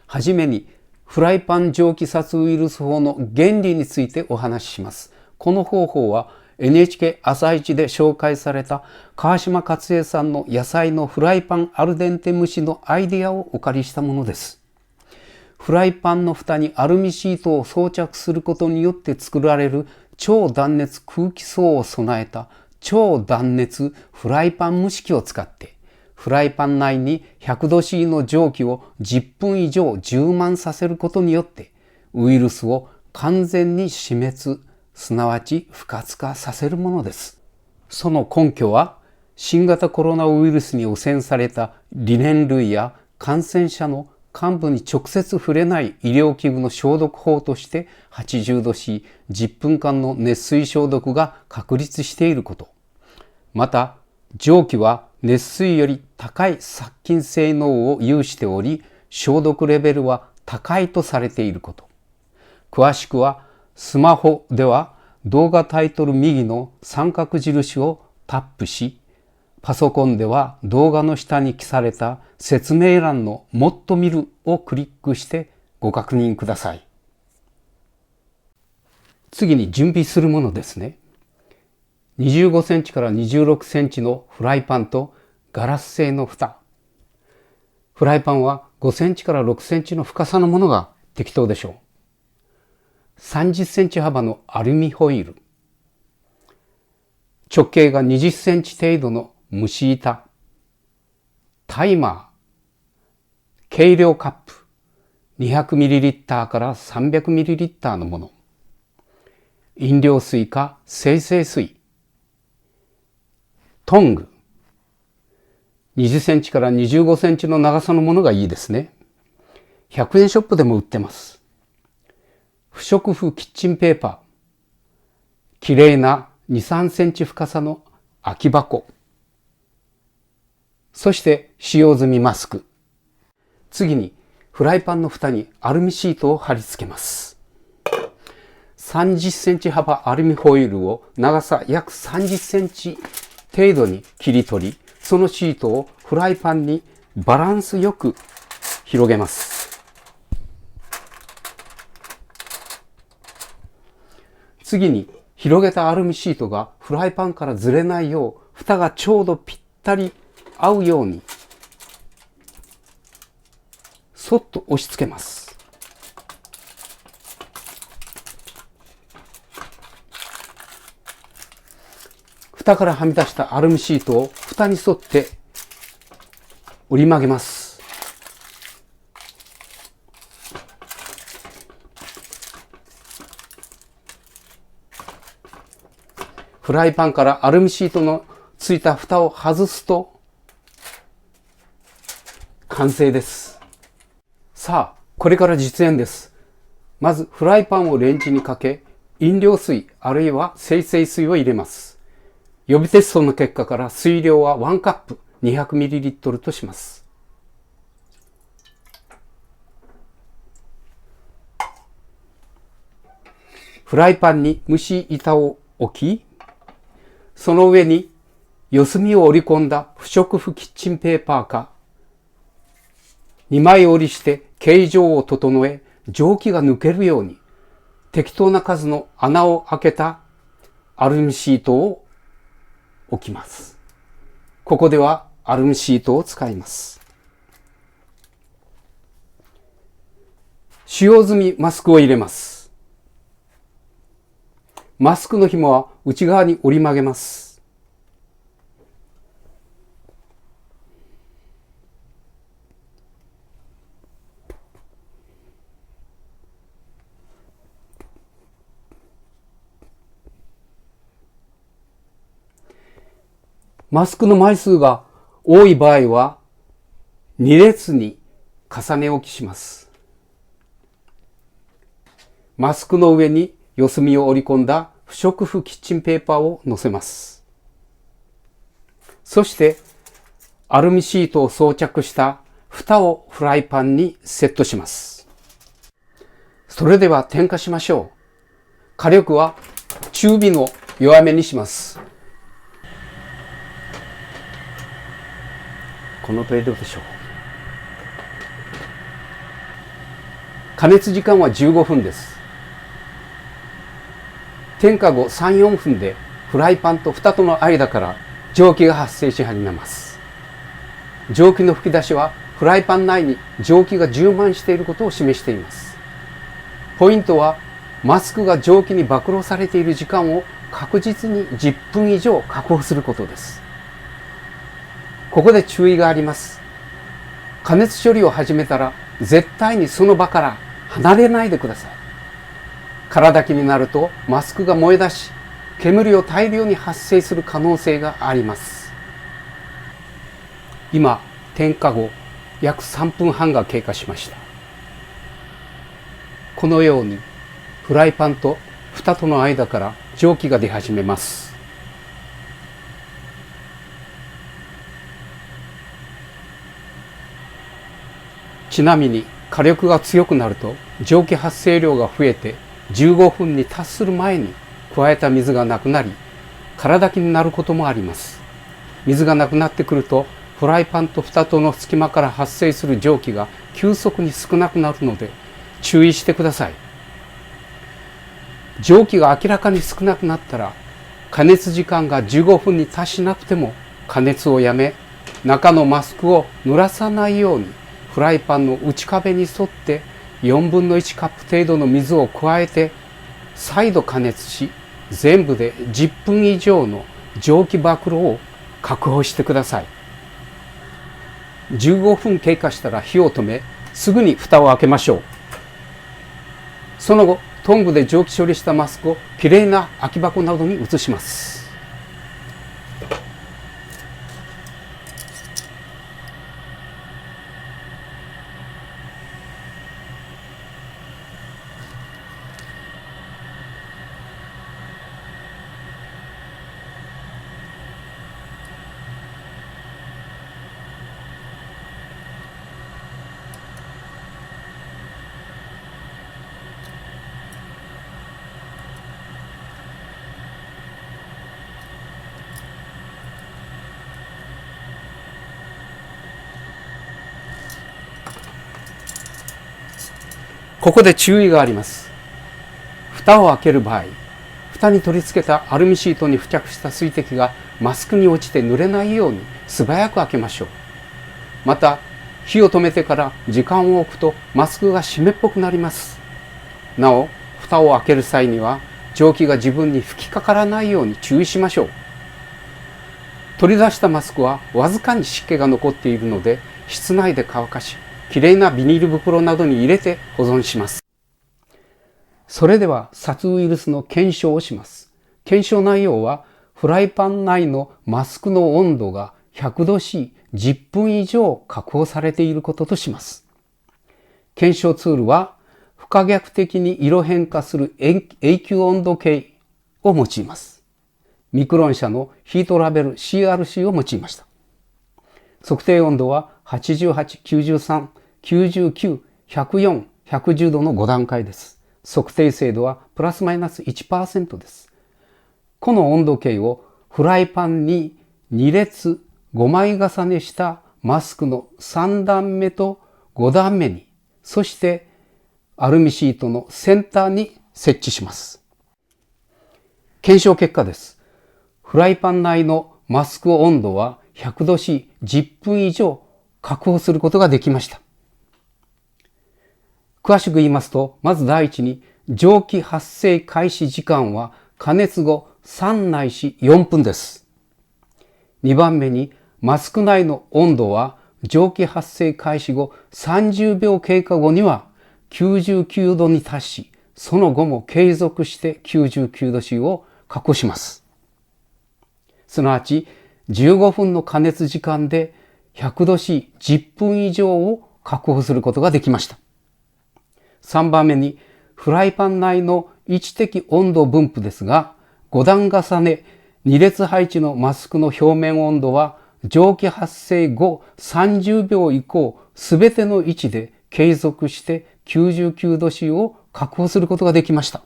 はじめにフライパン蒸気殺ウイルス法の原理についてお話しします。この方法は NHK 朝市で紹介された川島勝恵さんの野菜のフライパンアルデンテ蒸しのアイデアをお借りしたものです。フライパンの蓋にアルミシートを装着することによって作られる超断熱空気層を備えた超断熱フライパン蒸し器を使ってフライパン内に 100°C の蒸気を10分以上充満させることによってウイルスを完全に死滅、すなわち不活化させるものです。その根拠は新型コロナウイルスに汚染されたリネン類や感染者の患部に直接触れない医療器具の消毒法として 80°C 10分間の熱水消毒が確立していること。また蒸気は熱水より高い殺菌性能を有しており、消毒レベルは高いとされていること。詳しくはスマホでは動画タイトル右の三角印をタップし、パソコンでは動画の下に記された説明欄のもっと見るをクリックしてご確認ください。次に準備するものですね。25センチから26センチのフライパンとガラス製の蓋。フライパンは5センチから6センチの深さのものが適当でしょう。30センチ幅のアルミホイル。直径が20センチ程度の蒸し板。タイマー。計量カップ。200ml から 300ml のもの。飲料水か精製水。トング。20センチから25センチの長さのものがいいですね。100円ショップでも売ってます。不織布キッチンペーパー。きれいな2、3センチ深さの空き箱。そして使用済みマスク。次にフライパンの蓋にアルミシートを貼り付けます。30センチ幅アルミホイルを長さ約30センチ程度に切り取り、そのシートをフライパンにバランスよく広げます。次に広げたアルミシートがフライパンからずれないよう、蓋がちょうどぴったり合うようにそっと押し付けます。蓋からはみ出したアルミシートを蓋に沿って折り曲げます。フライパンからアルミシートのついた蓋を外すと完成です。さあ、これから実演です。まずフライパンをレンジにかけ、飲料水あるいは精製水を入れます。予備テストの結果から水量は1カップ 200ml とします。フライパンに蒸し板を置き、その上に四隅を折り込んだ不織布キッチンペーパーか2枚折りして形状を整え、蒸気が抜けるように適当な数の穴を開けたアルミシートを置きます。ここではアルミシートを使います。使用済みマスクを入れます。マスクの紐は内側に折り曲げます。マスクの枚数が多い場合は2列に重ね置きします。マスクの上に四隅を折り込んだ不織布キッチンペーパーを乗せます。そしてアルミシートを装着した蓋をフライパンにセットします。それでは点火しましょう。火力は中火の弱めにします。この程度でしょう。加熱時間は15分です。点火後3、4分でフライパンと蓋との間から蒸気が発生し始めます。蒸気の吹き出しはフライパン内に蒸気が充満していることを示しています。ポイントはマスクが蒸気に暴露されている時間を確実に10分以上確保することです。ここで注意があります。加熱処理を始めたら絶対にその場から離れないでください。空だきになるとマスクが燃え出し、煙を大量に発生する可能性があります。今、点火後約3分半が経過しました。このようにフライパンと蓋との間から蒸気が出始めます。ちなみに火力が強くなると蒸気発生量が増えて15分に達する前に加えた水がなくなり空だきになることもあります。水がなくなってくるとフライパンと蓋との隙間から発生する蒸気が急速に少なくなるので注意してください。蒸気が明らかに少なくなったら加熱時間が15分に達しなくても加熱をやめ、中のマスクを濡らさないようにフライパンの内壁に沿って4分の1カップ程度の水を加えて再度加熱し、全部で10分以上の蒸気暴露を確保してください。15分経過したら火を止め、すぐに蓋を開けましょう。その後、トングで蒸気処理したマスクをきれいな空き箱などに移します。ここで注意があります。蓋を開ける場合、蓋に取り付けたアルミシートに付着した水滴がマスクに落ちて濡れないように素早く開けましょう。また、火を止めてから時間を置くとマスクが湿っぽくなります。なお、蓋を開ける際には蒸気が自分に吹きかからないように注意しましょう。取り出したマスクはわずかに湿気が残っているので、室内で乾かし、きれいなビニール袋などに入れて保存します。それでは殺ウイルスの検証をします。検証内容はフライパン内のマスクの温度が100度 C10 分以上確保されていることとします。検証ツールは不可逆的に色変化する永久温度計を用います。ミクロン社のヒートラベル CRC を用いました。測定温度は88、93、99、104、110度の5段階です。測定精度はプラスマイナス 1% です。この温度計をフライパンに2列5枚重ねしたマスクの3段目と5段目に、そしてアルミシートの先端に設置します。検証結果です。フライパン内のマスク温度は100度 C10 分以上確保することができました。詳しく言いますと、まず第一に蒸気発生開始時間は加熱後3ないし4分です。2番目にマスク内の温度は蒸気発生開始後30秒経過後には99度に達し、その後も継続して99度 C を確保します。すなわち15分の加熱時間で100度 C10 分以上を確保することができました。3番目にフライパン内の位置的温度分布ですが、5段重ね2列配置のマスクの表面温度は蒸気発生後30秒以降すべての位置で継続して99度 C を確保することができました。